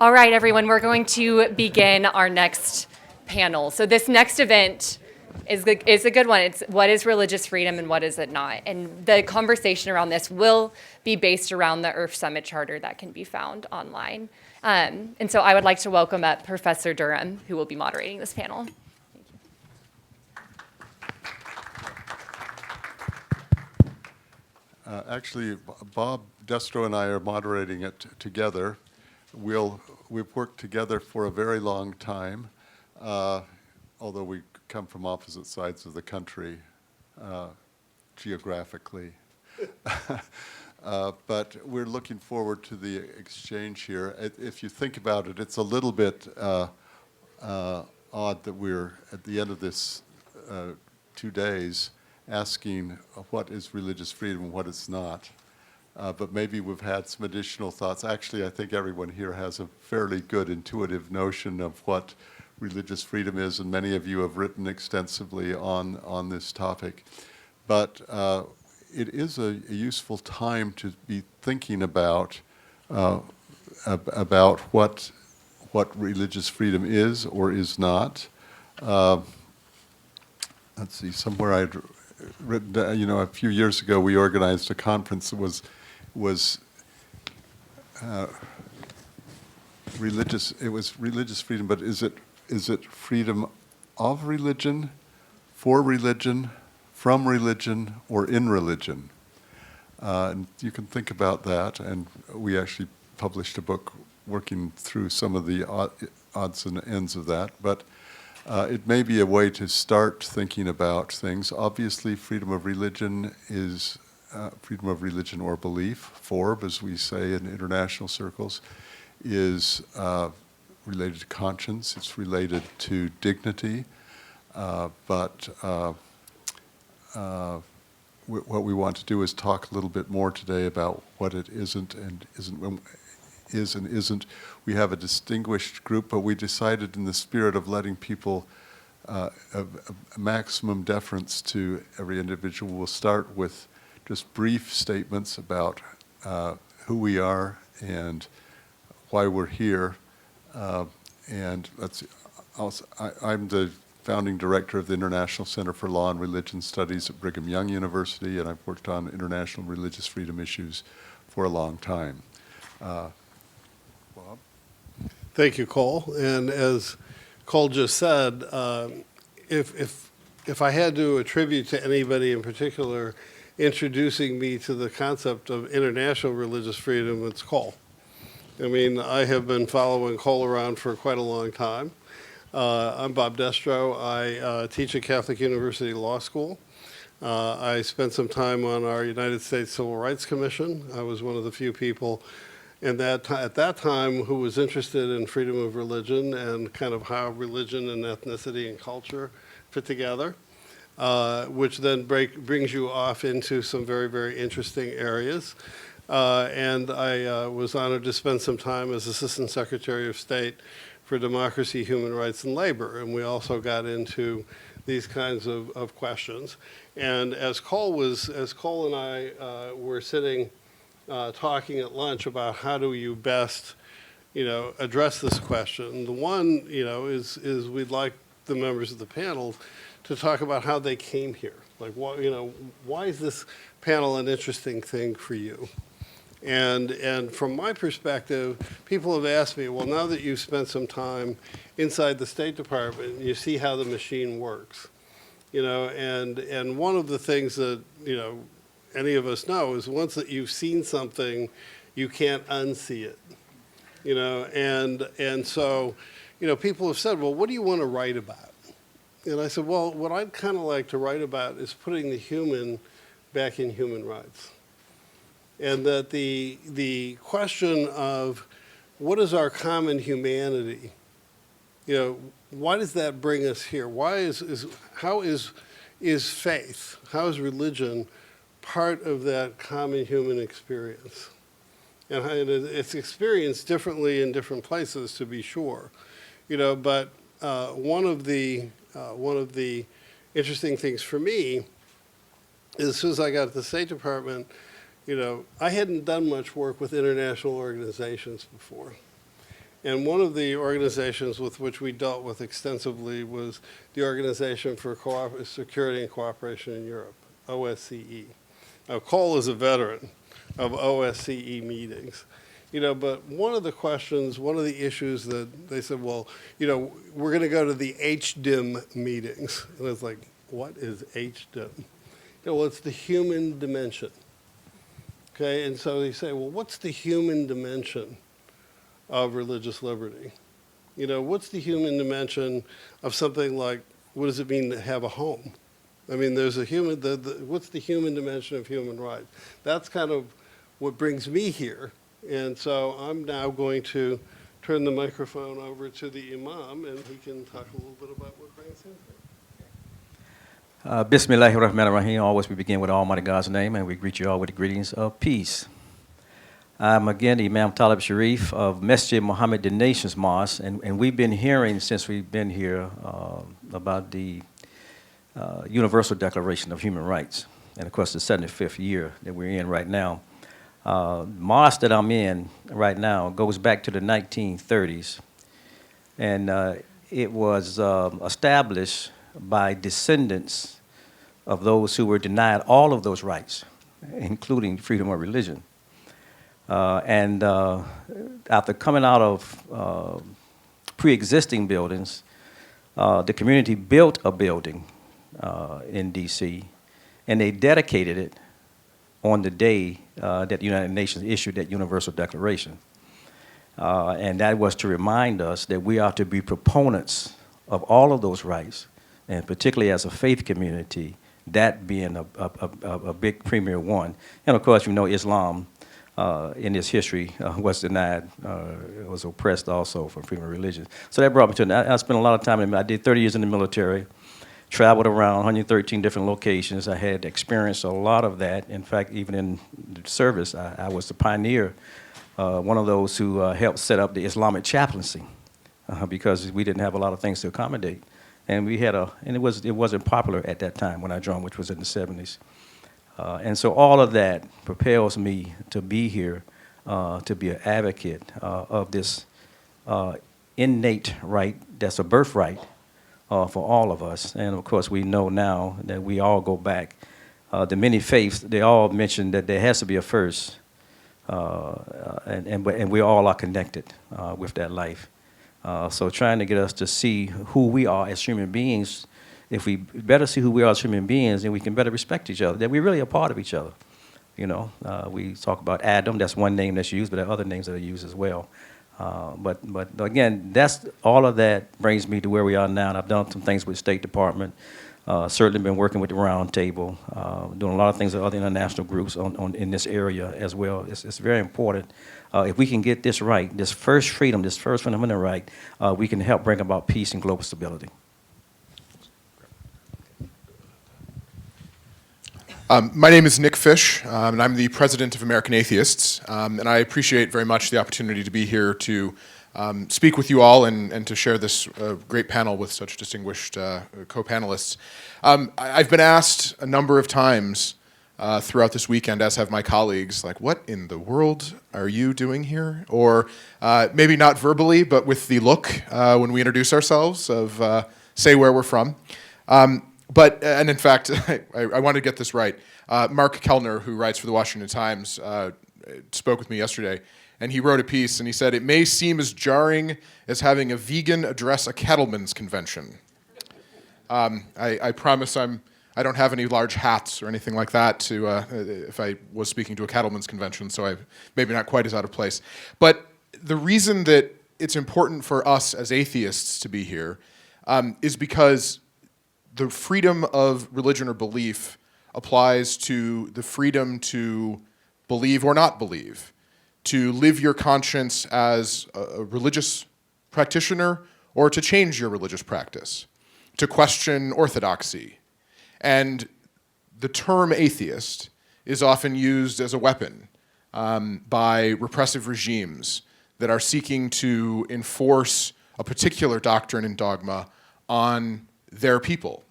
All right, everyone, we're going to begin our next panel. So this next event is a good one. It's what is religious freedom and what is it not? And the conversation around this will be based around the IRF Summit charter that can be found online. And so I would like to welcome up Professor Durham, who will be moderating this panel. Actually, Bob Destro and I are moderating it together. We've worked together for a very long time, although we come from opposite sides of the country geographically. But we're looking forward to the exchange here. If you think about it, it's a little bit odd that we're at the end of this 2 days asking what is religious freedom and what it's not. But maybe we've had some additional thoughts. Actually, I think everyone here has a fairly good intuitive notion of what religious freedom is, and many of you have written extensively on this topic. But it is a useful time to be thinking about what religious freedom is or is not. Let's see, somewhere I'd written, a few years ago we organized a conference that was religious. It was religious freedom, but is it freedom of religion, for religion, from religion, or in religion? And you can think about that, and we actually published a book working through some of the odds and ends of that, but it may be a way to start thinking about things. Obviously, freedom of religion is freedom of religion or belief. FORB, as we say in international circles, is related to conscience. It's related to dignity. But what we want to do is talk a little bit more today about what it isn't and isn't. We have a distinguished group, but we decided in the spirit of letting people a maximum deference to every individual, we'll start with just brief statements about who we are and why we're here. And I'm the founding director of the International Center for Law and Religion Studies at Brigham Young University, and I've worked on international religious freedom issues for a long time. Bob? Thank you, Cole. And as Cole just said, if I had to attribute to anybody in particular introducing me to the concept of international religious freedom, it's Cole. I mean, I have been following Cole around for quite a long time. I'm Bob Destro. I teach at Catholic University Law School. I spent some time on our United States Civil Rights Commission. I was one of the few people at that time who was interested in freedom of religion and kind of how religion and ethnicity and culture fit together, which then brings you off into some very, very interesting areas. And I was honored to spend some time as Assistant Secretary of State for Democracy, Human Rights, and Labor. And we also got into these kinds of questions. And as Cole and I were sitting talking at lunch about how do you best, address this question. The one, is we'd like the members of the panel to talk about how they came here. Like, why is this panel an interesting thing for you? And from my perspective, people have asked me, well, now that you've spent some time inside the State Department, you see how the machine works, and one of the things that, any of us know is once that you've seen something, you can't unsee it, and so, people have said, well, what do you want to write about? And I said, well, what I'd kind of like to write about is putting the human back in human rights. And that the question of what is our common humanity, why does that bring us here? How is faith, how is religion part of that common human experience? And it's experienced differently in different places, to be sure, but one of the interesting things for me is as soon as I got to the State Department, I hadn't done much work with international organizations before. And one of the organizations with which we dealt with extensively was the Organization for Security and Cooperation in Europe, OSCE. Now, Cole is a veteran of OSCE meetings. But one of the questions, one of the issues that they said, well, we're going to go to the HDIM meetings. And it's like, what is HDIM? Well, it's the human dimension. Okay, and so they say, well, what's the human dimension of religious liberty? What's the human dimension of something like, what does it mean to have a home? I mean, there's a human, what's the human dimension of human rights? That's kind of what brings me here. And so I'm now going to turn the microphone over to the Imam, and he can talk a little bit about what brings him here. Bismillahirrahmanirrahim. Always we begin with Almighty God's name, and we greet you all with the greetings of peace. I'm again Imam Talib Sharif of Masjid Muhammad the Nations Mosque, and we've been hearing since we've been here about the Universal Declaration of Human Rights, and of course the 75th year that we're in right now. Mosque that I'm in right now goes back to the 1930s, and it was established by descendants of those who were denied all of those rights, including freedom of religion. And after coming out of pre-existing buildings, the community built a building in D.C., and they dedicated it on the day that the United Nations issued that Universal Declaration. And that was to remind us that we are to be proponents of all of those rights, and particularly as a faith community, that being a big premier one. And of course, Islam in its history was denied, was oppressed also for freedom of religion. So that brought me to, I spent a lot of time, I did 30 years in the military, traveled around 113 different locations. I had experienced a lot of that. In fact, even in the service, I was the pioneer, one of those who helped set up the Islamic chaplaincy because we didn't have a lot of things to accommodate. And we had and it wasn't popular at that time when I joined, which was in the 70s. And so all of that propels me to be here, to be an advocate of this innate right that's a birthright for all of us. And of course, we know now that we all go back. The many faiths, they all mention that there has to be a first, and we all are connected with that life. So trying to get us to see who we are as human beings, if we better see who we are as human beings, then we can better respect each other, that we're really a part of each other. We talk about Adam, that's one name that's used, but there are other names that are used as well. But again, that's all of that brings me to where we are now. And I've done some things with State Department, certainly been working with the Round Table, doing a lot of things with other international groups in this area as well. It's very important. If we can get this right, this first freedom, this first fundamental right, we can help bring about peace and global stability. My name is Nick Fish, and I'm the president of American Atheists, and I appreciate very much the opportunity to be here to speak with you all and to share this great panel with such distinguished co-panelists. I've been asked a number of times throughout this weekend, as have my colleagues, like, what in the world are you doing here? Or maybe not verbally, but with the look when we introduce ourselves of say where we're from. And in fact, I want to get this right. Mark Kellner, who writes for the Washington Times, spoke with me yesterday, and he wrote a piece, and he said, "It may seem as jarring as having a vegan address a cattleman's convention." I promise I don't have any large hats or anything like that to if I was speaking to a cattleman's convention, so I'm maybe not quite as out of place. But the reason that it's important for us as atheists to be here is because the freedom of religion or belief applies to the freedom to believe or not believe, to live your conscience as a religious practitioner or to change your religious practice, to question orthodoxy. And the term atheist is often used as a weapon by repressive regimes that are seeking to enforce a particular doctrine and dogma on their people.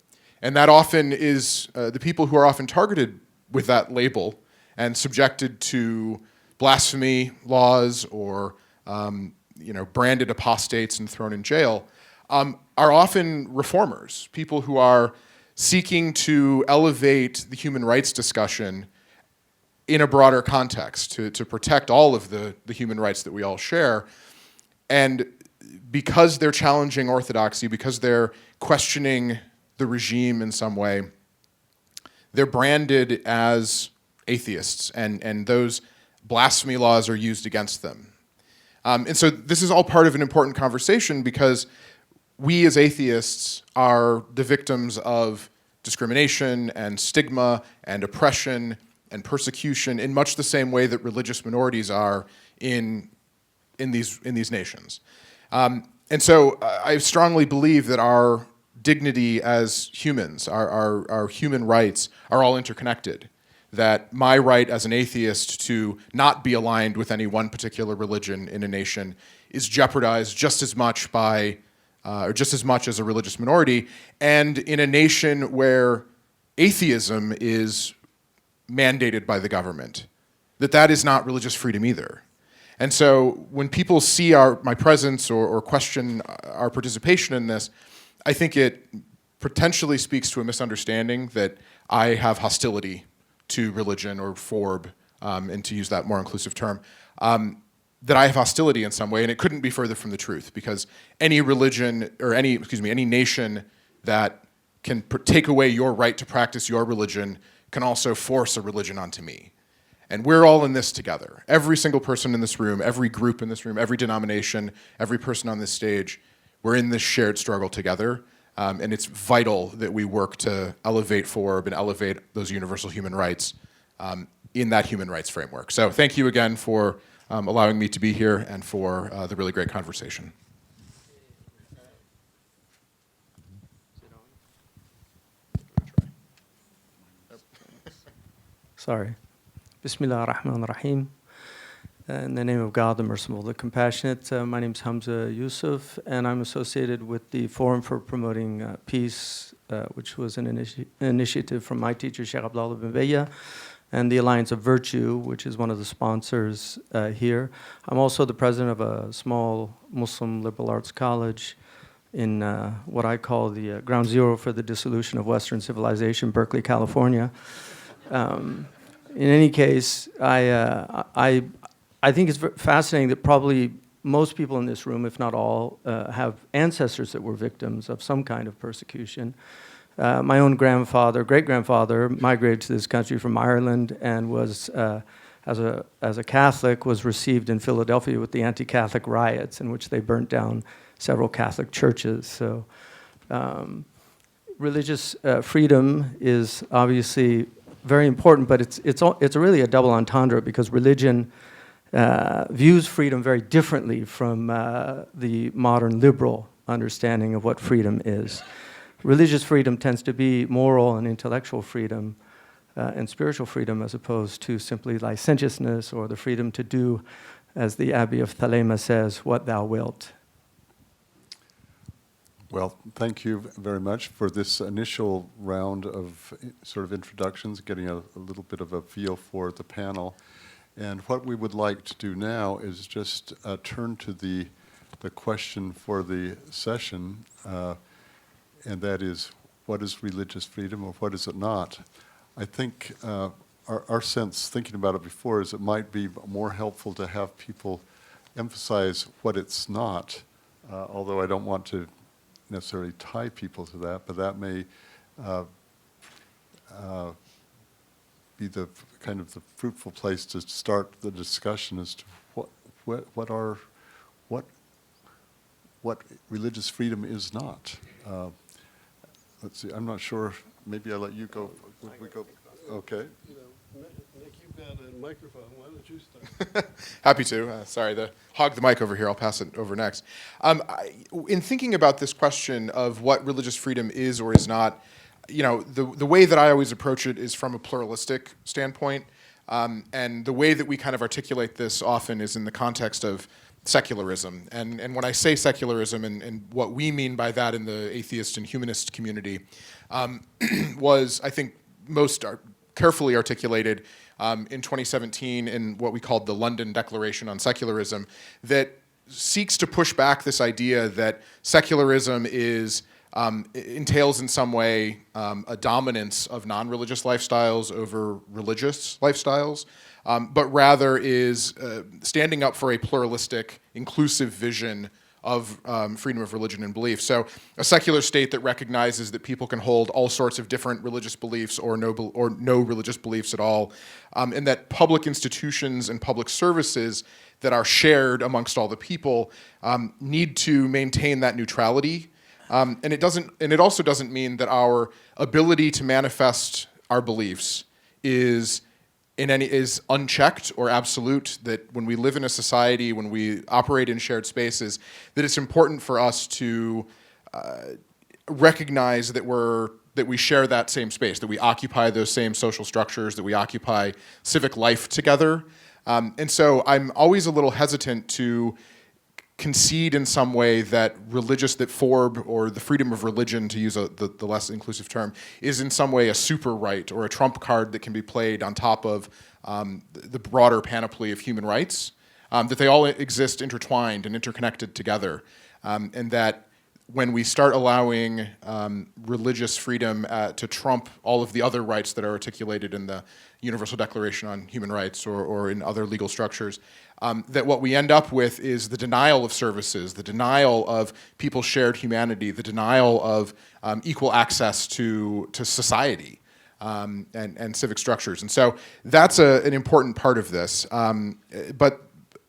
And that often is the people who are often targeted with that label and subjected to blasphemy laws or branded apostates and thrown in jail, are often reformers, people who are seeking to elevate the human rights discussion in a broader context, to protect all of the human rights that we all share. And because they're challenging orthodoxy, because they're questioning the regime in some way, they're branded as atheists, and those blasphemy laws are used against them. And so this is all part of an important conversation, because we as atheists are the victims of discrimination and stigma and oppression and persecution in much the same way that religious minorities are in these nations. And so I strongly believe that our dignity as humans, our human rights, are all interconnected. That my right as an atheist to not be aligned with any one particular religion in a nation is jeopardized just as much as a religious minority, and in a nation where atheism is mandated by the government, that is not religious freedom either. And so when people see my presence or question our participation in this, I think it potentially speaks to a misunderstanding that I have hostility to religion or FORB, and to use that more inclusive term, that I have hostility in some way, and it couldn't be further from the truth, because any religion, or any nation that can take away your right to practice your religion can also force a religion onto me. And we're all in this together. Every single person in this room, every group in this room, every denomination, every person on this stage, we're in this shared struggle together. And it's vital that we work to elevate FORB and elevate those universal human rights in that human rights framework. So thank you again for allowing me to be here, and for the really great conversation. Sorry. Bismillah ar-Rahman ar-Rahim. In the name of God, the Merciful, the Compassionate. My name is Hamza Yusuf, and I'm associated with the Forum for Promoting Peace, which was an initiative from my teacher, Sheikh Abdullah bin Bayya, and the Alliance of Virtue, which is one of the sponsors here. I'm also the president of a small Muslim liberal arts college in what I call the ground zero for the dissolution of Western civilization, Berkeley, California. In any case, I think it's fascinating that probably most people in this room, if not all, have ancestors that were victims of some kind of persecution. My own great-grandfather, migrated to this country from Ireland, and was, as a Catholic, was received in Philadelphia with the anti-Catholic riots, in which they burnt down several Catholic churches. So, religious freedom is obviously very important, but it's really a double entendre, because religion views freedom very differently from the modern liberal understanding of what freedom is. Religious freedom tends to be moral and intellectual freedom and spiritual freedom, as opposed to simply licentiousness or the freedom to do, as the Abbey of Thelema says, what thou wilt. Well, thank you very much for this initial round of sort of introductions, getting a little bit of a feel for the panel. And what we would like to do now is just turn to the question for the session, and that is, what is religious freedom, or what is it not? I think our sense, thinking about it before, is it might be more helpful to have people emphasize what it's not, although I don't want to necessarily tie people to that, but that may be the kind of the fruitful place to start the discussion as to what religious freedom is not. Let's see. I'm not sure. Maybe I'll let you go. We go. Okay. Nick, you've got a microphone. Why don't you start? Happy to. Sorry, hog the mic over here. I'll pass it over next. In thinking about this question of what religious freedom is or is not, the way that I always approach it is from a pluralistic standpoint, and the way that we kind of articulate this often is in the context of secularism. And when I say secularism, and what we mean by that in the atheist and humanist community, was, I think, most carefully articulated in 2017 in what we called the London Declaration on Secularism, that seeks to push back this idea that secularism entails in some way a dominance of non-religious lifestyles over religious lifestyles, but rather is standing up for a pluralistic, inclusive vision of freedom of religion and belief. So a secular state that recognizes that people can hold all sorts of different religious beliefs or no religious beliefs at all, and that public institutions and public services that are shared amongst all the people need to maintain that neutrality. And it also doesn't mean that our ability to manifest our beliefs is unchecked or absolute, that when we live in a society, when we operate in shared spaces, that it's important for us to recognize that we share that same space, that we occupy those same social structures, that we occupy civic life together. And so I'm always a little hesitant to concede in some way that FORB, or the freedom of religion, to use the less inclusive term, is in some way a super right or a trump card that can be played on top of the broader panoply of human rights, that they all exist intertwined and interconnected together, and that when we start allowing religious freedom to trump all of the other rights that are articulated in the Universal Declaration on Human Rights or in other legal structures, that what we end up with is the denial of services, the denial of people's shared humanity, the denial of equal access to society and civic structures. And so that's an important part of this. But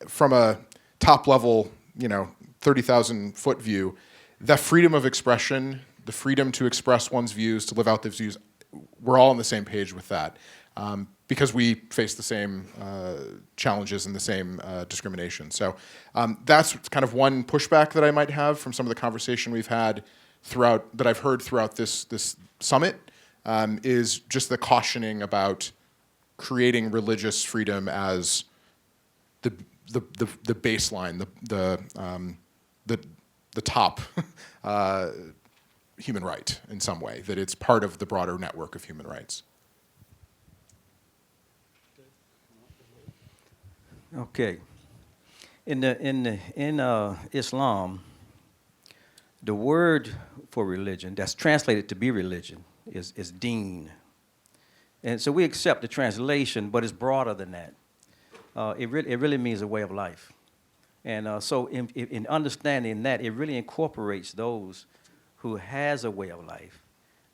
from a top level, 30,000-foot view, the freedom of expression, the freedom to express one's views, to live out those views, we're all on the same page with that, because we face the same challenges and the same discrimination. So that's kind of one pushback that I might have from some of the conversation we've had that I've heard throughout this summit, is just the cautioning about creating religious freedom as the baseline, the top human right in some way, that it's part of the broader network of human rights. Okay. In Islam, the word for religion that's translated to be religion is deen. And so we accept the translation, but it's broader than that. It really means a way of life. And so in understanding that, it really incorporates those who has a way of life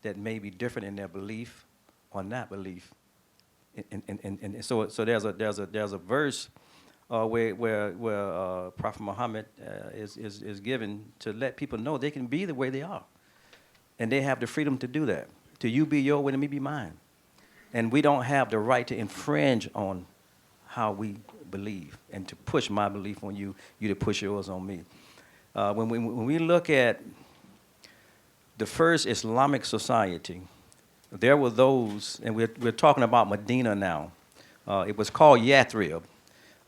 that may be different in their belief or not belief. And so there's a verse where Prophet Muhammad is given to let people know they can be the way they are, and they have the freedom to do that. To you be your way, and me be mine, and we don't have the right to infringe on how we believe and to push my belief on you, you to push yours on me. When we look at the first Islamic society, there were those, and we're talking about Medina now. It was called Yathrib,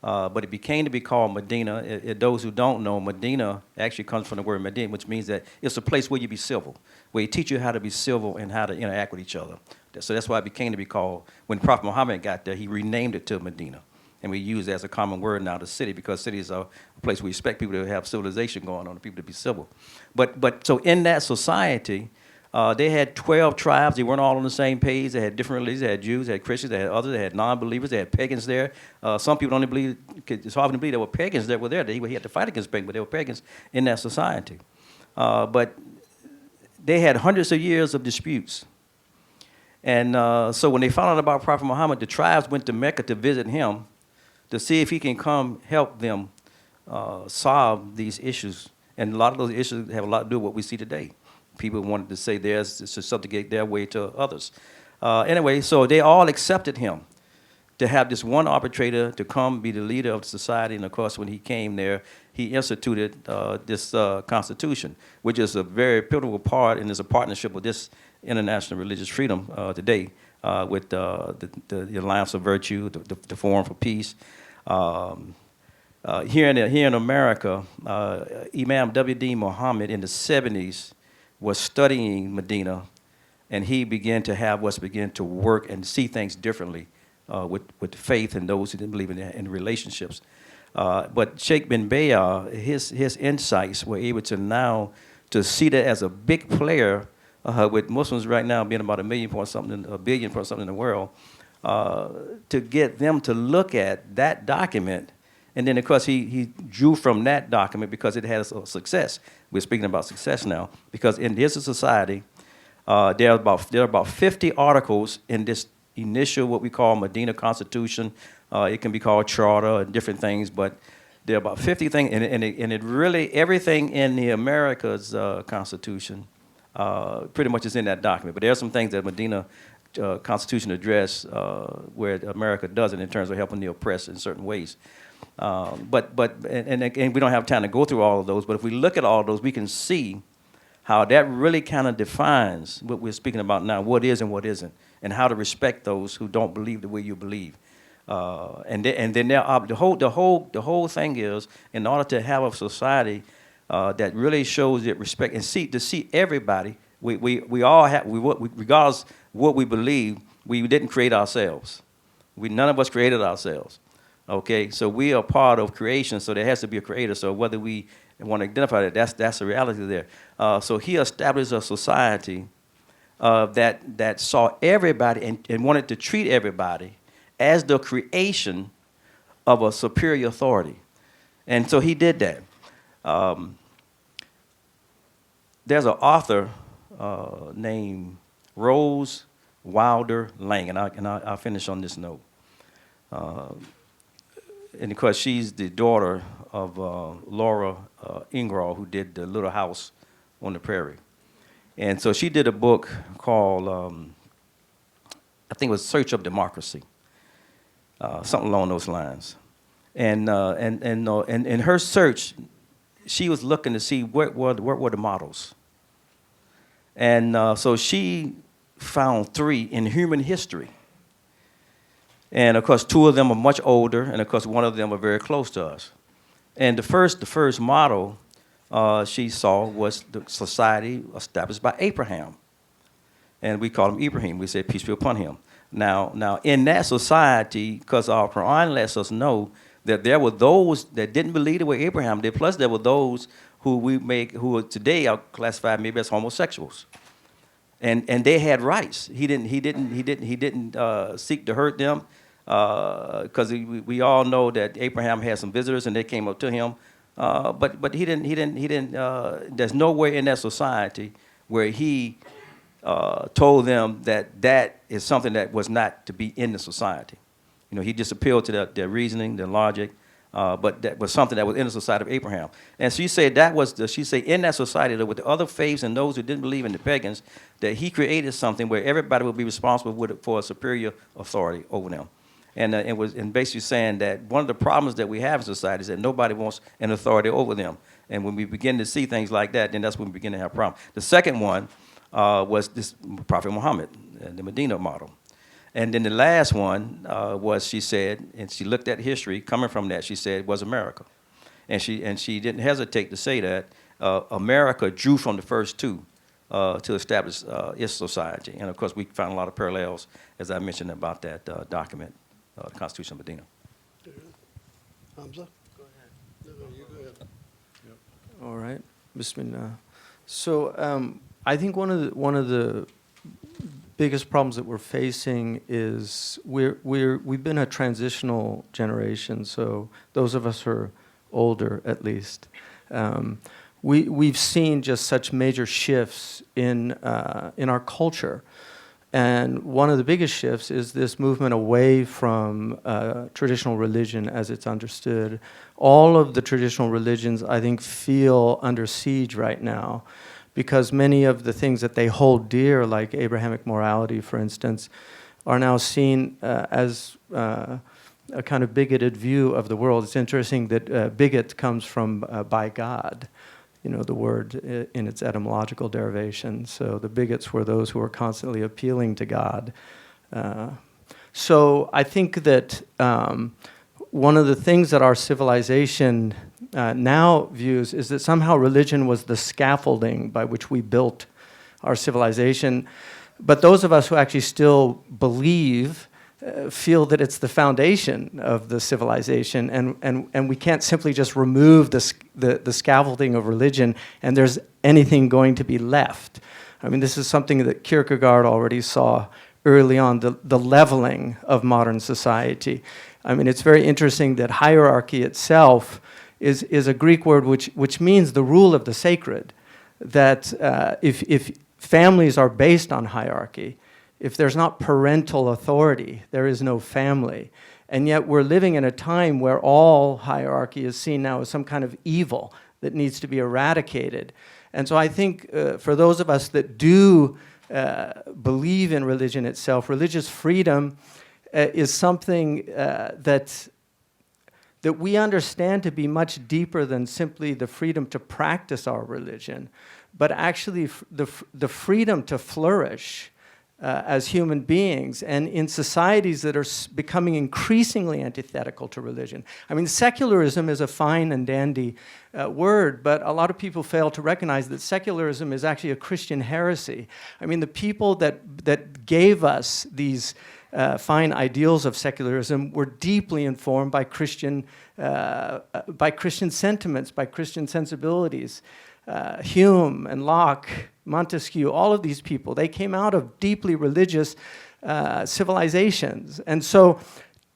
but it became to be called Medina. Those who don't know, Medina actually comes from the word Medina, which means that it's a place where you be civil, where you teach you how to be civil and how to interact with each other. So that's why it became to be called, when Prophet Muhammad got there, he renamed it to Medina. And we use it as a common word now, the city, because cities are a place we expect people to have civilization going on, people to be civil. But so in that society, they had 12 tribes. They weren't all on the same page. They had different religions. They had Jews, they had Christians, they had others, they had non-believers, they had pagans there. Some people only believe, it's hard to believe there were pagans that were there. He had to fight against pagans, but there were pagans in that society. But they had hundreds of years of disputes. And so when they found out about Prophet Muhammad, the tribes went to Mecca to visit him to see if he can come help them solve these issues. And a lot of those issues have a lot to do with what we see today. People wanted to say theirs to subjugate their way to others. Anyway, so they all accepted him to have this one arbitrator to come be the leader of society. And of course, when he came there, he instituted this constitution, which is a very pivotal part and is a partnership with this international religious freedom today, with the Alliance of Virtue, the Forum for Peace. Here in America, Imam W.D. Muhammad in the 70s was studying Medina, and he began to have us begin to work and see things differently with faith and those who didn't believe in relationships. But Sheikh bin Bayah, his insights were able to now to see that as a big player with Muslims right now being about 1 billion point something in the world, to get them to look at that document. And then, of course, he drew from that document because it has a success. We're speaking about success now. Because in this society, there are about 50 articles in this initial, what we call Medina Constitution. It can be called charter and different things, but there are about 50 things, and it really, everything in the America's Constitution pretty much is in that document. But there are some things that Medina Constitution address where America doesn't in terms of helping the oppressed in certain ways. And we don't have time to go through all of those, but if we look at all of those, we can see how that really kind of defines what we're speaking about now, what is and what isn't, and how to respect those who don't believe the way you believe. And then the whole thing is, in order to have a society that really shows that respect and to see everybody, we all have, regardless of what we believe, we didn't create ourselves. None of us created ourselves. Okay, so we are part of creation, so there has to be a creator. So whether we want to identify that, that's the reality there. So he established a society that saw everybody and wanted to treat everybody as the creation of a superior authority. And so he did that. There's an author named Rose Wilder Lang, and I'll finish on this note. And because she's the daughter of Laura Ingrall, who did The Little House on the Prairie. And so she did a book called, I think it was Search of Democracy, something along those lines. And in her search, she was looking to see what were the models. And so she found 3 in human history. And of course, 2 of them are much older, and of course, 1 of them are very close to us. And the first model she saw was the society established by Abraham. And we call him Ibrahim. We say peace be upon him. Now in that society, because our Quran lets us know that there were those that didn't believe the way Abraham did, plus there were those who today are classified maybe as homosexuals. And they had rights. He didn't seek to hurt them, because we all know that Abraham had some visitors and they came up to him. But he didn't. There's nowhere in that society where he told them that is something that was not to be in the society. You know, he just appealed to their reasoning, their logic. But that was something that was in the society of Abraham. And she said in that society, that with the other faiths and those who didn't believe in the pagans, that he created something where everybody would be responsible for a superior authority over them. And it was basically saying that one of the problems that we have in society is that nobody wants an authority over them. And when we begin to see things like that, then that's when we begin to have problems. The second one was this Prophet Muhammad, the Medina model. And then the last one was, she said, and she looked at history, coming from that, she said, was America. And she didn't hesitate to say that America drew from the first 2 to establish its society. And of course, we found a lot of parallels, as I mentioned, about that document, the Constitution of Medina. Hamza? Go ahead. No, you go ahead. All right, Bismillah. So I think one of the biggest problems that we're facing is we've been a transitional generation. So those of us who are older, at least, we've seen just such major shifts in our culture. And one of the biggest shifts is this movement away from traditional religion as it's understood. All of the traditional religions, I think, feel under siege right now, because many of the things that they hold dear, like Abrahamic morality, for instance, are now seen as a kind of bigoted view of the world. It's interesting that bigot comes from by God, you know, the word in its etymological derivation. So the bigots were those who were constantly appealing to God. So I think that one of the things that our civilization now views is that somehow religion was the scaffolding by which we built our civilization. But those of us who actually still believe feel that it's the foundation of the civilization, and we can't simply just remove the scaffolding of religion and there's anything going to be left. I mean, this is something that Kierkegaard already saw early on, the leveling of modern society. I mean, it's very interesting that hierarchy itself is a Greek word which means the rule of the sacred, that if families are based on hierarchy, if there's not parental authority, there is no family. And yet we're living in a time where all hierarchy is seen now as some kind of evil that needs to be eradicated. And so I think for those of us that do believe in religion itself, religious freedom is something that we understand to be much deeper than simply the freedom to practice our religion, but actually the freedom to flourish as human beings and in societies that are becoming increasingly antithetical to religion. I mean, secularism is a fine and dandy word, but a lot of people fail to recognize that secularism is actually a Christian heresy. I mean, the people that gave us these fine ideals of secularism were deeply informed by Christian sentiments, by Christian sensibilities. Hume and Locke, Montesquieu, all of these people, they came out of deeply religious civilizations. And so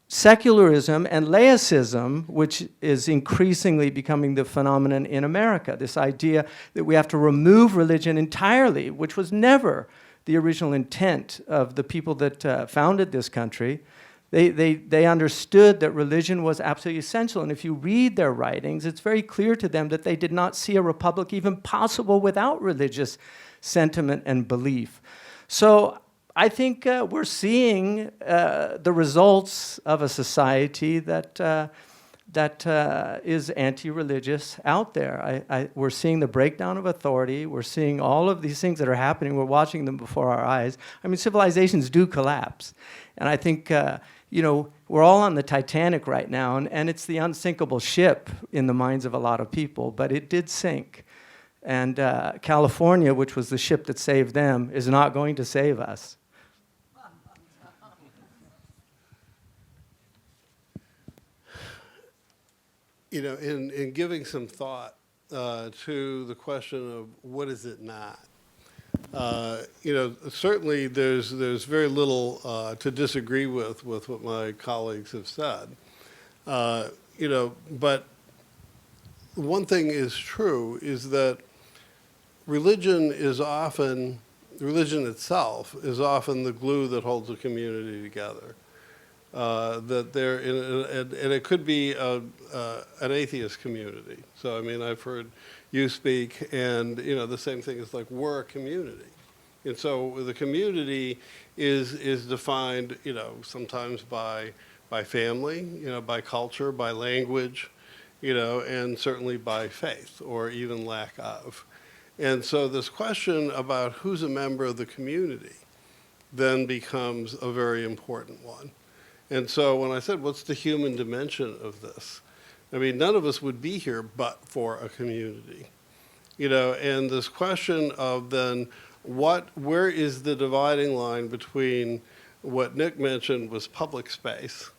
secularism and laicism, which is increasingly becoming the phenomenon in America, this idea that we have to remove religion entirely, which was never the original intent of the people that founded this country. They understood that religion was absolutely essential. And if you read their writings, it's very clear to them that they did not see a republic even possible without religious sentiment and belief. So I think we're seeing the results of a society that is anti-religious out there. We're seeing the breakdown of authority. We're seeing all of these things that are happening. We're watching them before our eyes. I mean, civilizations do collapse. And I think, we're all on the Titanic right now, and it's the unsinkable ship in the minds of a lot of people, but it did sink. And California, which was the ship that saved them, is not going to save us. In giving some thought to the question of what is it not, certainly there's very little to disagree with what my colleagues have said. But one thing is true is that religion itself is often the glue that holds a community together. And it could be an atheist community. So, I mean, I've heard you speak, and, the same thing is like we're a community. And so the community is defined, sometimes by family, by culture, by language, and certainly by faith or even lack of. And so this question about who's a member of the community then becomes a very important one. And so when I said, what's the human dimension of this? I mean, none of us would be here but for a community. And this question of then where is the dividing line between what Nick mentioned was public space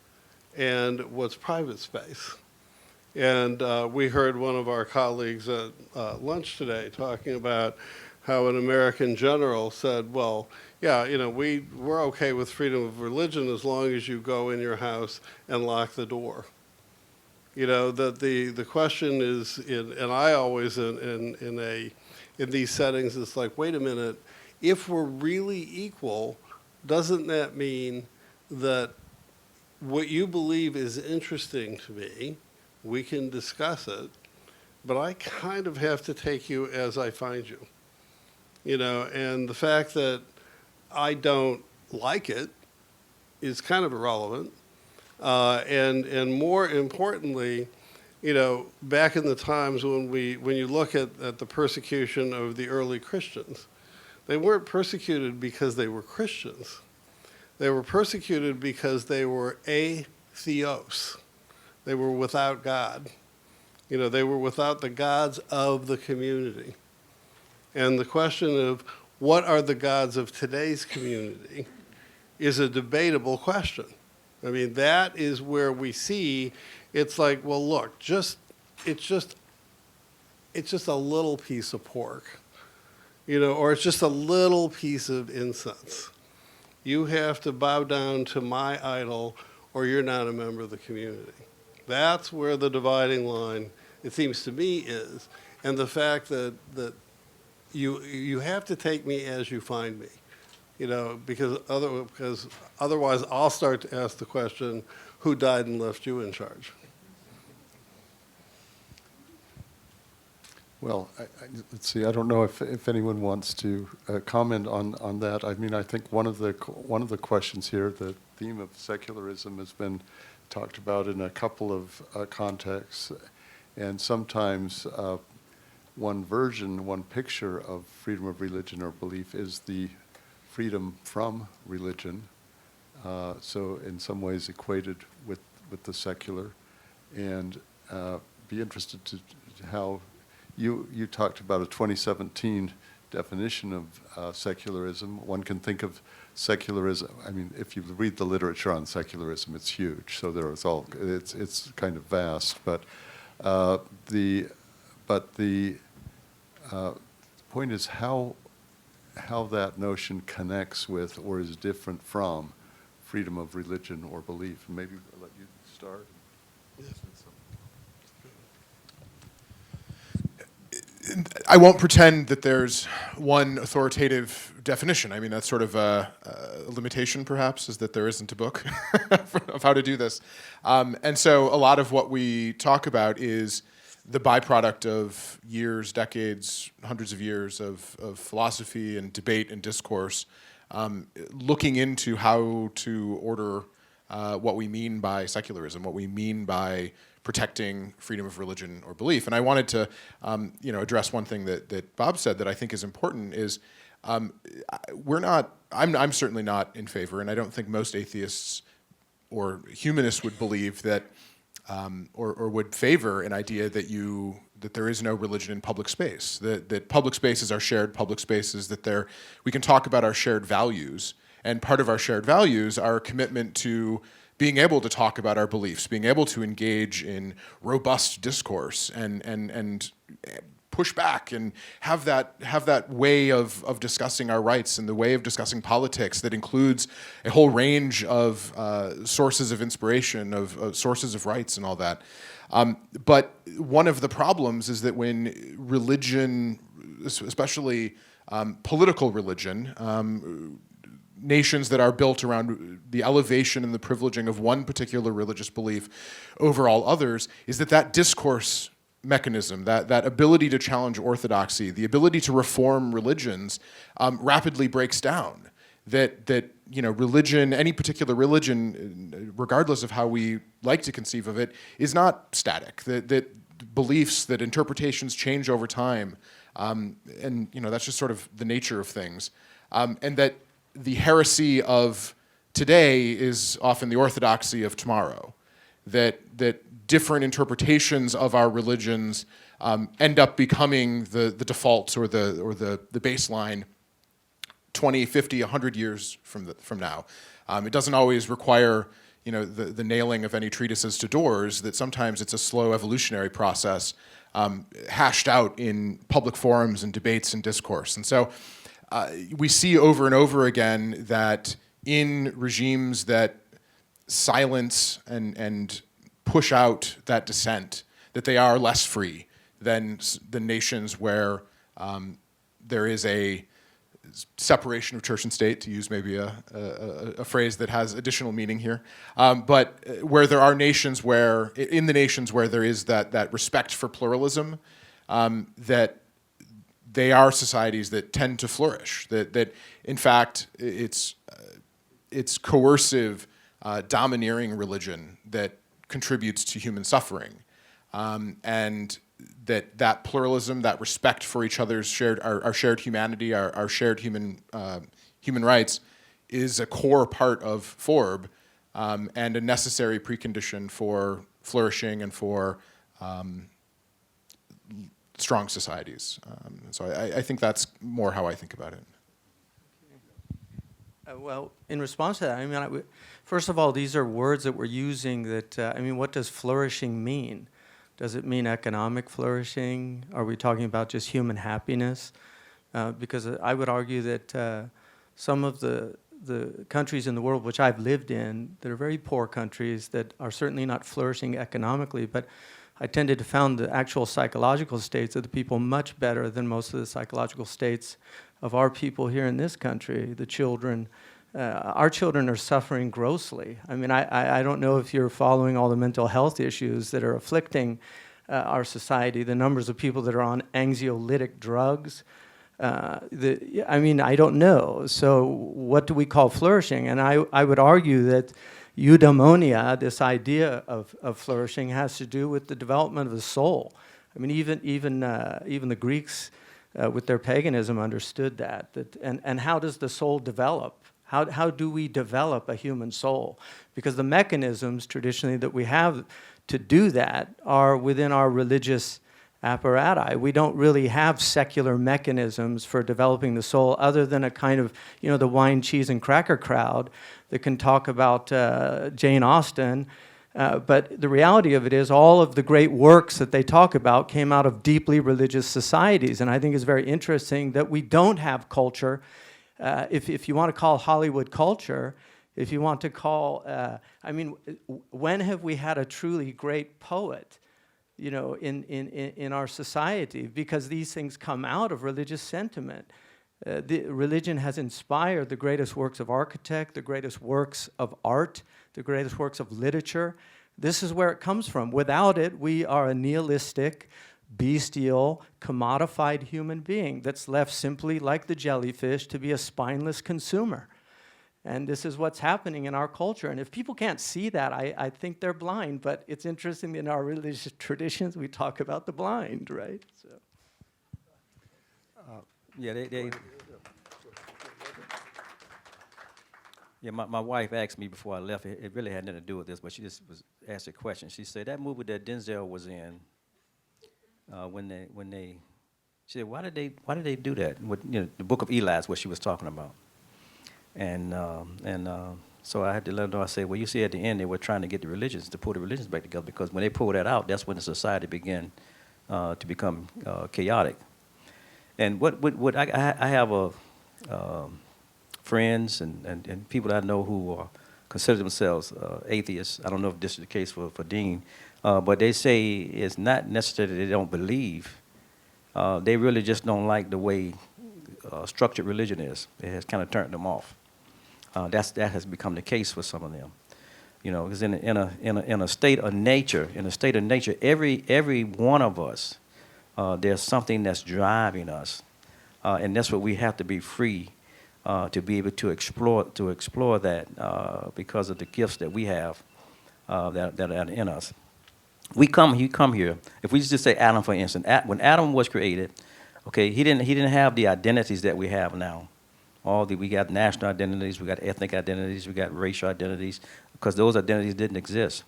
and what's private space? And we heard one of our colleagues at lunch today talking about how an American general said, well, yeah, we're okay with freedom of religion as long as you go in your house and lock the door. That the question is, and I always in these settings, it's like, wait a minute, if we're really equal, doesn't that mean that what you believe is interesting to me, we can discuss it, but I kind of have to take you as I find you. And the fact that I don't like it is kind of irrelevant. And more importantly, back in the times when you look at the persecution of the early Christians, they weren't persecuted because they were Christians. They were persecuted because they were atheos. They were without God. They were without the gods of the community. And the question of what are the gods of today's community is a debatable question. I mean, that is where we see it's like, well, look, it's just a little piece of pork, or it's just a little piece of incense. You have to bow down to my idol or you're not a member of the community. That's where the dividing line, it seems to me, is. And the fact that you have to take me as you find me, because otherwise I'll start to ask the question, who died and left you in charge? Well, let's see. I don't know if anyone wants to comment on that. I mean, I think one of the questions here, the theme of secularism, has been talked about in a couple of contexts, and sometimes one version, one picture of freedom of religion or belief is the freedom from religion. So in some ways equated with the secular, and be interested to how. You talked about a 2017 definition of secularism. One can think of secularism. I mean, if you read the literature on secularism, it's huge. So it's kind of vast. But the point is how that notion connects with or is different from freedom of religion or belief. And maybe I'll let you start. I won't pretend that there's one authoritative definition. I mean, that's sort of a limitation, perhaps, is that there isn't a book of how to do this. And so a lot of what we talk about is the byproduct of years, decades, hundreds of years of philosophy and debate and discourse, looking into how to order what we mean by secularism, what we mean by protecting freedom of religion or belief. And I wanted to address one thing that Bob said that I think is important is I'm certainly not in favor, and I don't think most atheists or humanists would believe that or would favor an idea that there is no religion in public space, that public spaces are shared public spaces, that we can talk about our shared values, and part of our shared values are a commitment to being able to talk about our beliefs, being able to engage in robust discourse and push back and have that way of discussing our rights and the way of discussing politics that includes a whole range of sources of inspiration, of sources of rights and all that. But one of the problems is that when religion, especially political religion, nations that are built around the elevation and the privileging of one particular religious belief over all others, is that discourse mechanism, that ability to challenge orthodoxy, the ability to reform religions, rapidly breaks down. That religion, any particular religion, regardless of how we like to conceive of it, is not static. That beliefs, that interpretations change over time, and that's just sort of the nature of things, and that the heresy of today is often the orthodoxy of tomorrow. That different interpretations of our religions end up becoming the defaults or the baseline 20, 50, 100 years from now. It doesn't always require the nailing of any treatises to doors, that sometimes it's a slow evolutionary process hashed out in public forums and debates and discourse. And so we see over and over again that in regimes that silence and push out that dissent, that they are less free than the nations where there is a separation of church and state, to use maybe a phrase that has additional meaning here, but where there are nations where, in the nations where there is that respect for pluralism, that they are societies that tend to flourish. That in fact, it's coercive, domineering religion that contributes to human suffering, and that pluralism, that respect for each other's our shared humanity, our shared human rights, is a core part of FORB, and a necessary precondition for flourishing and for strong societies. So I think that's more how I think about it. Well, in response to that, I mean, first of all, these are words that we're using that, I mean, what does flourishing mean? Does it mean economic flourishing? Are we talking about just human happiness? Because I would argue that some of the countries in the world which I've lived in that are very poor countries that are certainly not flourishing economically, but I tended to found the actual psychological states of the people much better than most of the psychological states of our people here in this country. The children, our children are suffering grossly. I mean, I don't know if you're following all the mental health issues that are afflicting our society, the numbers of people that are on anxiolytic drugs. I mean, I don't know. So what do we call flourishing? And I would argue that eudaimonia, this idea of flourishing, has to do with the development of the soul. I mean, even the Greeks with their paganism understood that. And how does the soul develop? How do we develop a human soul? Because the mechanisms traditionally that we have to do that are within our religious apparati. We don't really have secular mechanisms for developing the soul other than a kind of, the wine, cheese, and cracker crowd that can talk about Jane Austen. But the reality of it is all of the great works that they talk about came out of deeply religious societies. And I think it's very interesting that we don't have culture. If you want to call Hollywood culture, if you want to call, when have we had a truly great poet? In our society, because these things come out of religious sentiment. The religion has inspired the greatest works of architect, the greatest works of art, the greatest works of literature. This is where it comes from. Without it, we are a nihilistic, bestial, commodified human being that's left simply like the jellyfish to be a spineless consumer. And this is what's happening in our culture. And if people can't see that, I think they're blind. But it's interesting in our religious traditions, we talk about the blind, right? So. My wife asked me before I left, it really had nothing to do with this, but she just was asked a question. She said, that movie that Denzel was in, she said, why did they do that? The Book of Eli is what she was talking about. And so I had to let her know. I said, well, you see, at the end, they were trying to get the religions, to pull the religions back together, because when they pulled that out, that's when the society began to become chaotic. And what I have friends and people that I know who consider themselves atheists. I don't know if this is the case for Dean, but they say it's not necessarily they don't believe. They really just don't like the way structured religion is. It has kind of turned them off. That has become the case for some of them, because in a state of nature, every one of us, there's something that's driving us, and that's what we have to be free to be able to explore that because of the gifts that we have that are in us. You come here. If we just say Adam, for instance, when Adam was created, okay, he didn't have the identities that we have now. We got national identities, we got ethnic identities, we got racial identities, because those identities didn't exist.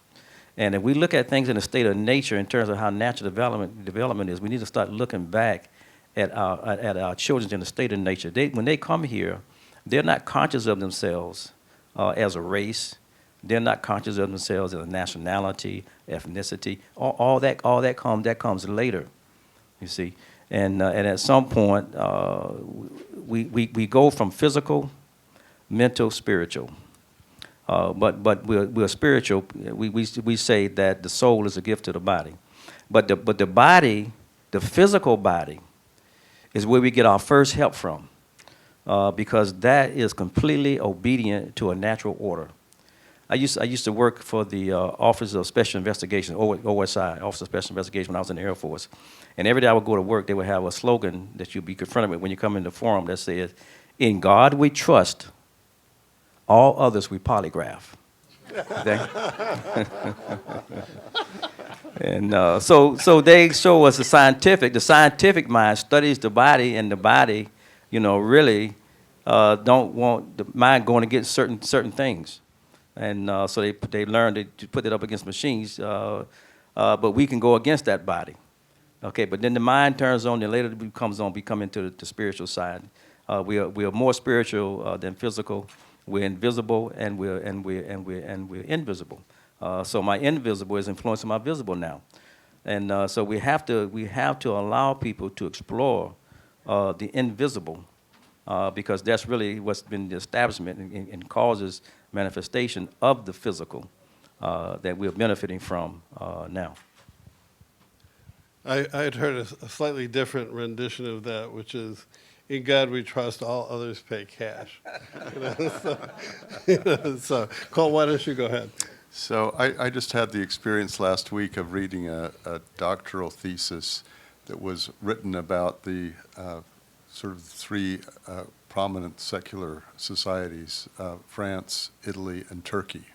And if we look at things in a state of nature in terms of how natural development is, we need to start looking back at our children in a state of nature. When they come here, they're not conscious of themselves as a race. They're not conscious of themselves as a nationality, ethnicity. All that comes later, you see. And at some point, we go from physical, mental, spiritual. But we're spiritual. We say that the soul is a gift to the body. But the body, the physical body, is where we get our first help from, because that is completely obedient to a natural order. I used to work for the Office of Special Investigation, OSI, Office of Special Investigation, when I was in the Air Force. And every day I would go to work, they would have a slogan that you'd be confronted with when you come in the forum that says, "In God we trust, all others we polygraph." Okay? And so they show us the scientific mind studies the body, and the body, really don't want the mind going against certain things. And so they learn to put it up against machines, but we can go against that body. Okay, but then the mind turns on, and later we come into the spiritual side. We are more spiritual than physical, We're invisible and we're invisible. So my invisible is influencing my visible now. And so we have to allow people to explore the invisible, because that's really what's been the establishment and causes manifestation of the physical that we're benefiting from now. I had heard a slightly different rendition of that, which is, "In God we trust, all others pay cash." So, Cole, why don't you go ahead? So I just had the experience last week of reading a doctoral thesis that was written about the sort of three prominent secular societies, France, Italy, and Turkey.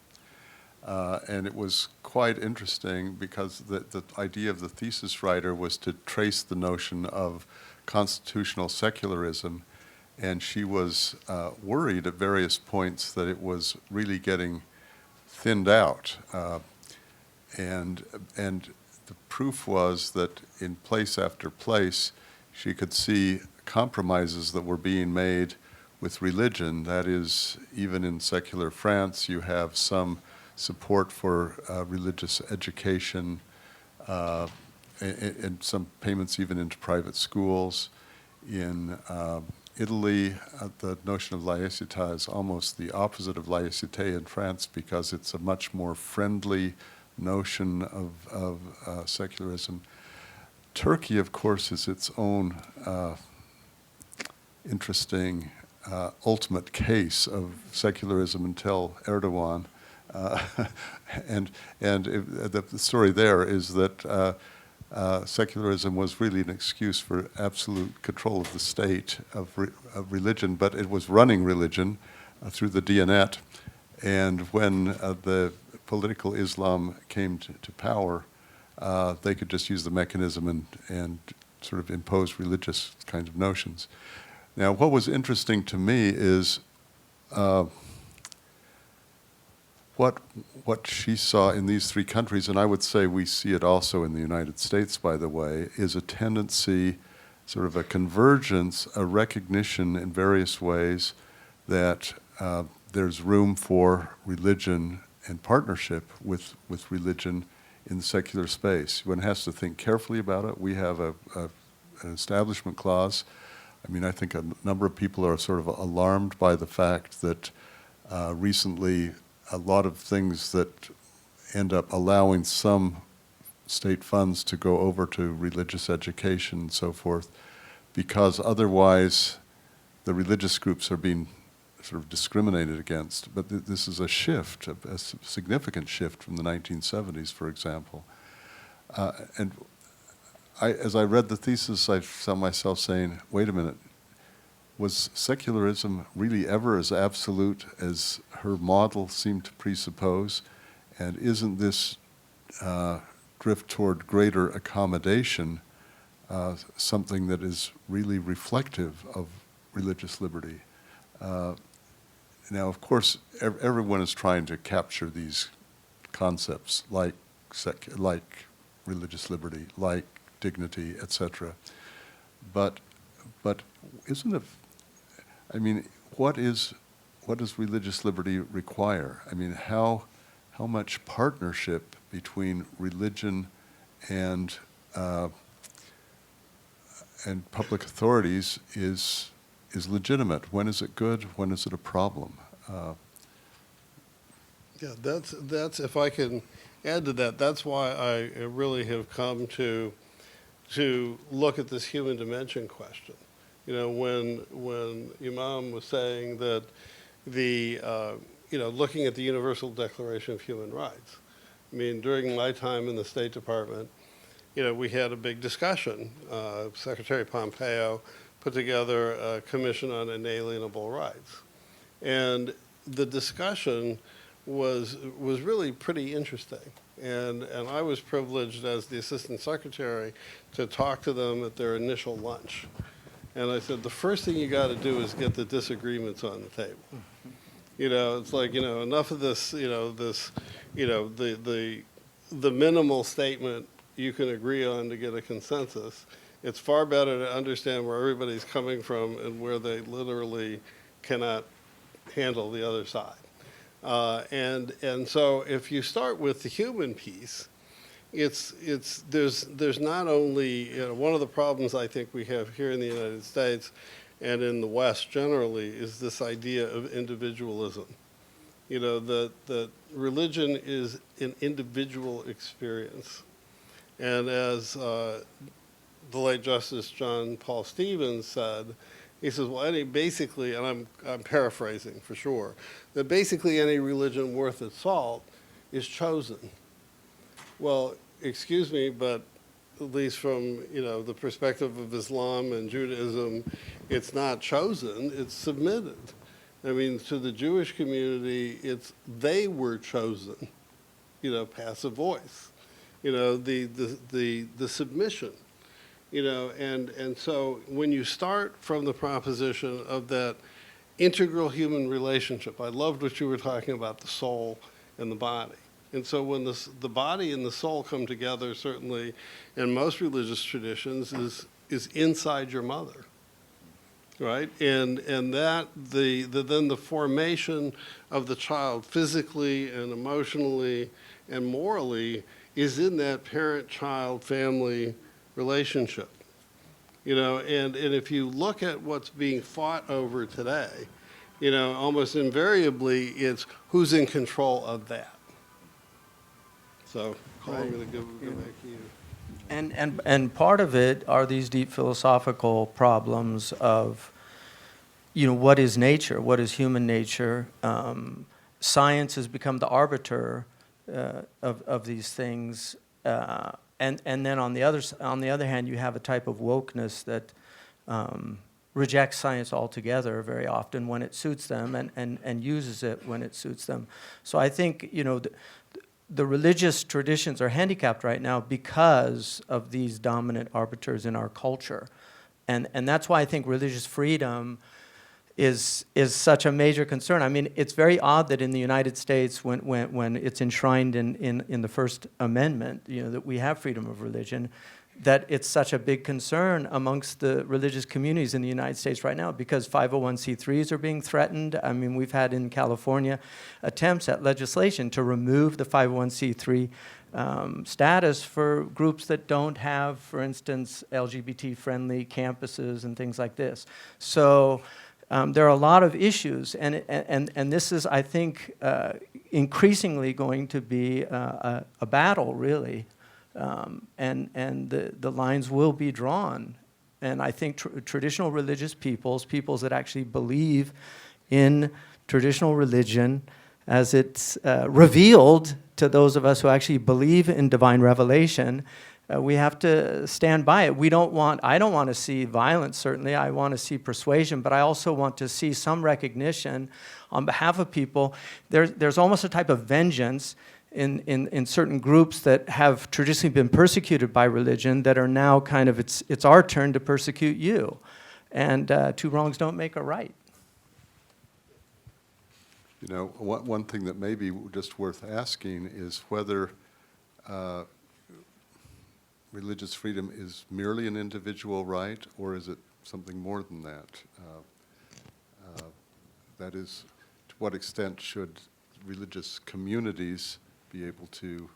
And it was quite interesting because the idea of the thesis writer was to trace the notion of constitutional secularism, and she was worried at various points that it was really getting thinned out. And the proof was that in place after place, she could see compromises that were being made with religion. That is, even in secular France, you have some support for religious education, and some payments even into private schools. In Italy, the notion of laicite is almost the opposite of laicite in France because it's a much more friendly notion of secularism. Turkey, of course, is its own interesting ultimate case of secularism until Erdogan. The story there is that secularism was really an excuse for absolute control of the state, of religion, but it was running religion through the Diyanet. And when the political Islam came to power, they could just use the mechanism and sort of impose religious kinds of notions. Now, what was interesting to me is what she saw in these three countries, and I would say we see it also in the United States, by the way, is a tendency, sort of a convergence, a recognition in various ways that there's room for religion and partnership with religion in the secular space. One has to think carefully about it. We have an establishment clause. I mean, I think a number of people are sort of alarmed by the fact that recently a lot of things that end up allowing some state funds to go over to religious education and so forth, because otherwise the religious groups are being sort of discriminated against. But this is a shift, a significant shift from the 1970s, for example. And as I read the thesis, I found myself saying, wait a minute, was secularism really ever as absolute as her model seemed to presuppose? And isn't this drift toward greater accommodation something that is really reflective of religious liberty? Now, of course, everyone is trying to capture these concepts like religious liberty, like dignity, etc. But isn't it? I mean, what does religious liberty require? I mean, how much partnership between religion and public authorities is legitimate? When is it good? When is it a problem? Yeah, that's if I can add to that, that's why I really have come to look at this human dimension question. You know, when Imam was saying that looking at the Universal Declaration of Human Rights, I mean, during my time in the State Department, we had a big discussion. Secretary Pompeo put together a commission on inalienable rights. And the discussion was really pretty interesting. And I was privileged as the assistant secretary to talk to them at their initial lunch. And I said, the first thing you got to do is get the disagreements on the table. It's like, enough of this, the minimal statement you can agree on to get a consensus. It's far better to understand where everybody's coming from and where they literally cannot handle the other side. And so if you start with the human piece, there's not only, one of the problems I think we have here in the United States and in the West generally is this idea of individualism. That religion is an individual experience. And as the late Justice John Paul Stevens said, he says, well, basically, and I'm paraphrasing for sure, that basically any religion worth its salt is chosen. Well, excuse me, but at least from the perspective of Islam and Judaism, it's not chosen, it's submitted. I mean, to the Jewish community, they were chosen, passive voice, the submission. And so when you start from the proposition of that integral human relationship, I loved what you were talking about, the soul and the body. And so when the body and the soul come together, certainly in most religious traditions, is inside your mother, right? And that then the formation of the child physically and emotionally and morally is in that parent-child family relationship. And if you look at what's being fought over today, almost invariably it's who's in control of that. So, Cole, I'm going to go back to you. And part of it are these deep philosophical problems of, what is nature? What is human nature? Science has become the arbiter of these things. And then on the other hand, you have a type of wokeness that rejects science altogether very often when it suits them and uses it when it suits them. So I think, the religious traditions are handicapped right now because of these dominant arbiters in our culture. And that's why I think religious freedom is such a major concern. I mean, it's very odd that in the United States, when it's enshrined in the First Amendment, that we have freedom of religion, that it's such a big concern amongst the religious communities in the United States right now because 501c3s are being threatened. I mean, we've had in California attempts at legislation to remove the 501c3 status for groups that don't have, for instance, LGBT-friendly campuses and things like this. So there are a lot of issues, and this is, I think, increasingly going to be a battle, really. And the lines will be drawn. And I think traditional religious peoples that actually believe in traditional religion as it's revealed to those of us who actually believe in divine revelation, we have to stand by it. I don't want to see violence, certainly. I want to see persuasion, but I also want to see some recognition on behalf of people. There's almost a type of vengeance in certain groups that have traditionally been persecuted by religion that are now kind of, it's our turn to persecute you. And two wrongs don't make a right. One thing that may be just worth asking is whether religious freedom is merely an individual right, or is it something more than that? That is, to what extent should religious communities be able to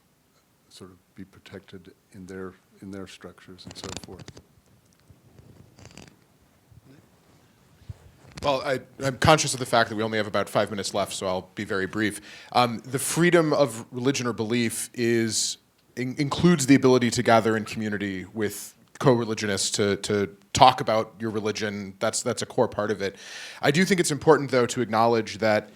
sort of be protected in their structures and so forth? Well, I'm conscious of the fact that we only have about 5 minutes left, so I'll be very brief. The freedom of religion or belief includes the ability to gather in community with co-religionists to talk about your religion. That's a core part of it. I do think it's important, though, to acknowledge that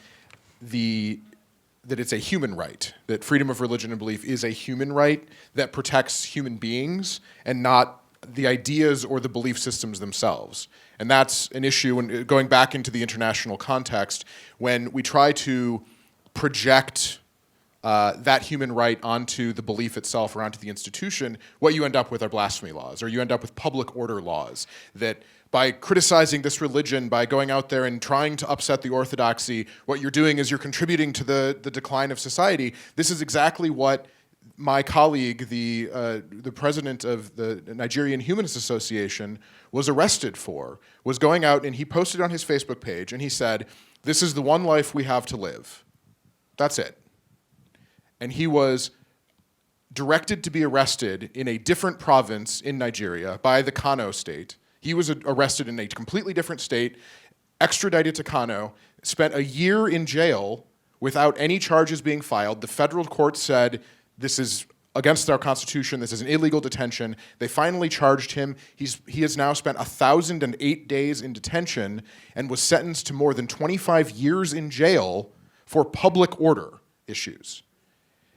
it's a human right, that freedom of religion and belief is a human right that protects human beings and not the ideas or the belief systems themselves. And that's an issue, when going back into the international context, when we try to project that human right onto the belief itself or onto the institution, what you end up with are blasphemy laws, or you end up with public order laws that by criticizing this religion, by going out there and trying to upset the orthodoxy, what you're doing is you're contributing to the decline of society. This is exactly what my colleague, the president of the Nigerian Humanist Association, was arrested for, was going out and he posted on his Facebook page and he said, This is the one life we have to live. That's it. And he was directed to be arrested in a different province in Nigeria by the Kano state. He was arrested in a completely different state, extradited to Kano, spent a year in jail without any charges being filed. The federal court said, this is against our Constitution, this is an illegal detention. They finally charged him. He has now spent 1,008 days in detention and was sentenced to more than 25 years in jail for public order issues.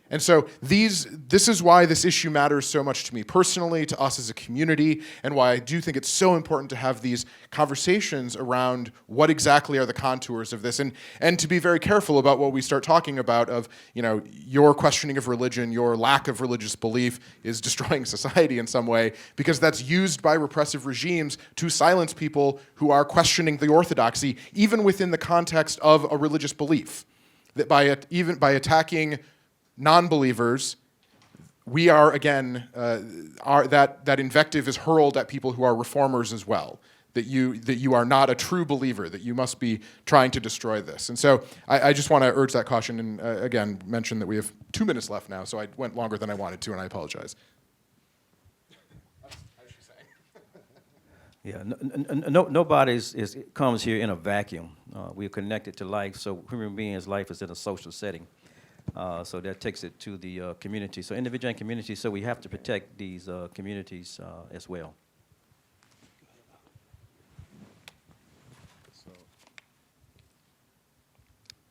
And so this is why this issue matters so much to me personally, to us as a community, and why I do think it's so important to have these conversations around what exactly are the contours of this, and to be very careful about what we start talking about of, your questioning of religion, your lack of religious belief is destroying society in some way, because that's used by repressive regimes to silence people who are questioning the orthodoxy, even within the context of a religious belief. That even by attacking non-believers, we are, again, that invective is hurled at people who are reformers as well, that you are not a true believer, that you must be trying to destroy this. And so I just want to urge that caution and, again, mention that we have 2 minutes left now, so I went longer than I wanted to, and I apologize. Yeah, nobody comes here in a vacuum. We are connected to life, so human beings' life is in a social setting. So that takes it to the community. So individual and community, so we have to protect these communities as well.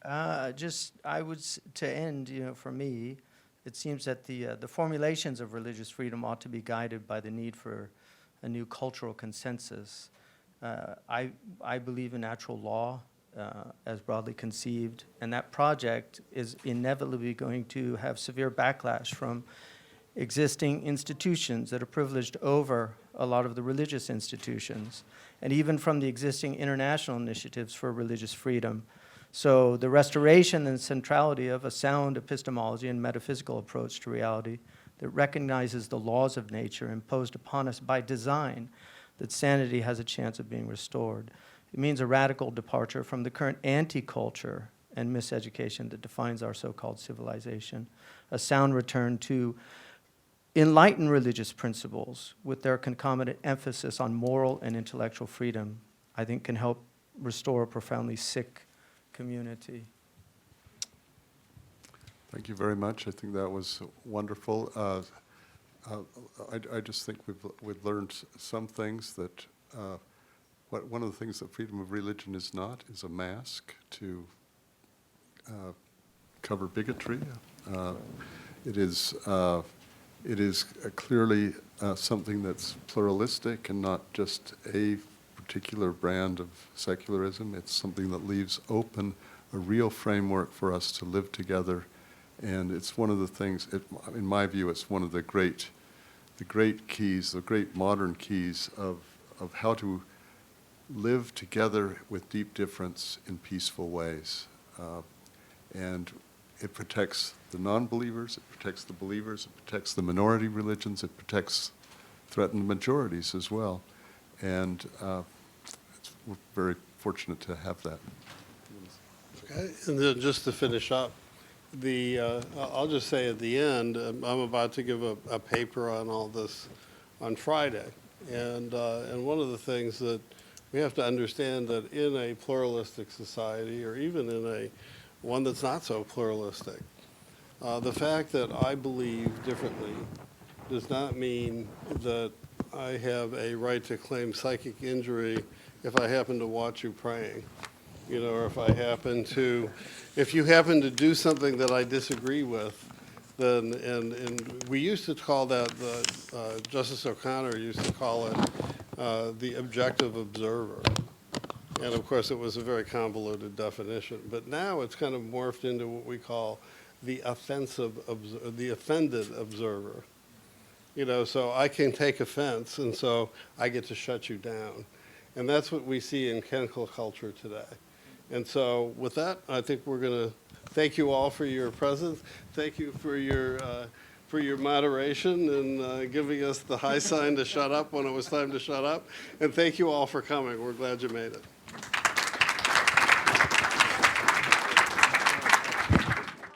To end, for me, it seems that the formulations of religious freedom ought to be guided by the need for a new cultural consensus. I believe in natural law as broadly conceived, and that project is inevitably going to have severe backlash from existing institutions that are privileged over a lot of the religious institutions, and even from the existing international initiatives for religious freedom. So the restoration and centrality of a sound epistemology and metaphysical approach to reality that recognizes the laws of nature imposed upon us by design, that sanity has a chance of being restored. It means a radical departure from the current anti-culture and miseducation that defines our so-called civilization, a sound return to enlightened religious principles with their concomitant emphasis on moral and intellectual freedom, I think can help restore a profoundly sick community. Thank you very much. I think that was wonderful. I just think we've learned some things that one of the things that freedom of religion is not is a mask to cover bigotry. It is clearly something that's pluralistic and not just a particular brand of secularism. It's something that leaves open a real framework for us to live together. And it's one of the things, in my view, it's one of the great keys, the great modern keys of how to live together with deep difference in peaceful ways. And it protects the non-believers, it protects the believers, it protects the minority religions, it protects threatened majorities as well. And we're very fortunate to have that. Okay, and then just to finish up, I'll just say at the end, I'm about to give a paper on all this on Friday. And one of the things that we have to understand that in a pluralistic society, or even in one that's not so pluralistic, the fact that I believe differently does not mean that I have a right to claim psychic injury if I happen to watch you praying, or if you happen to do something that I disagree with, then, and we used to call that, Justice O'Connor used to call it the objective observer. And of course, it was a very convoluted definition. But now it's kind of morphed into what we call the offended observer. So I can take offense, and so I get to shut you down. And that's what we see in cancel culture today. And so with that, I think we're going to thank you all for your presence. Thank you for your moderation and giving us the high sign to shut up when it was time to shut up. And thank you all for coming. We're glad you made it.